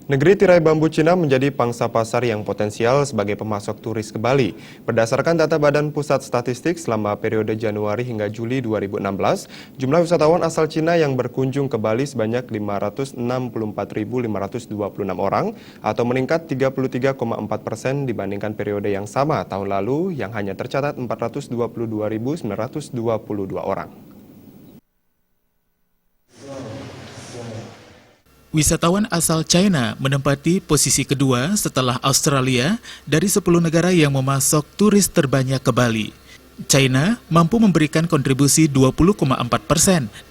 Negeri tirai bambu Cina menjadi pangsa pasar yang potensial sebagai pemasok turis ke Bali. Berdasarkan data Badan Pusat Statistik selama periode Januari hingga Juli 2016, jumlah wisatawan asal Cina yang berkunjung ke Bali sebanyak 564.526 orang atau meningkat 33,4% dibandingkan periode yang sama tahun lalu yang hanya tercatat 422.922 orang. Wisatawan asal China menempati posisi kedua setelah Australia dari 10 negara yang memasok turis terbanyak ke Bali. China mampu memberikan kontribusi 20,4%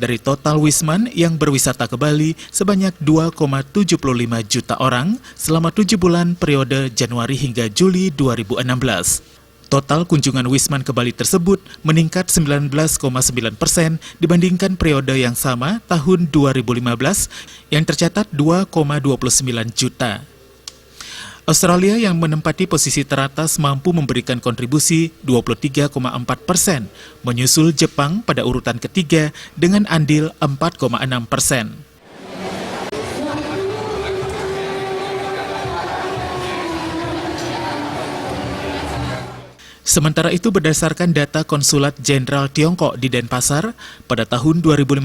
dari total Wisman yang berwisata ke Bali sebanyak 2,75 juta orang selama 7 bulan periode Januari hingga Juli 2016. Total kunjungan Wisman ke Bali tersebut meningkat 19,9% dibandingkan periode yang sama tahun 2015 yang tercatat 2,29 juta. Australia yang menempati posisi teratas mampu memberikan kontribusi 23,4%, menyusul Jepang pada urutan ketiga dengan andil 4,6%. Sementara itu berdasarkan data Konsulat Jenderal Tiongkok di Denpasar, pada tahun 2015,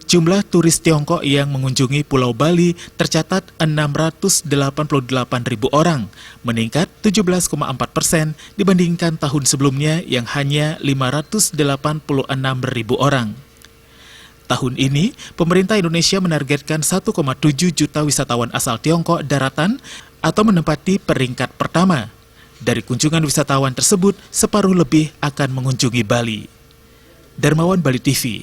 jumlah turis Tiongkok yang mengunjungi Pulau Bali tercatat 688.000 orang, meningkat 17,4% dibandingkan tahun sebelumnya yang hanya 586.000 orang. Tahun ini, pemerintah Indonesia menargetkan 1,7 juta wisatawan asal Tiongkok daratan atau menempati peringkat pertama. Dari kunjungan wisatawan tersebut, separuh lebih akan mengunjungi Bali. Darmawan, Bali TV.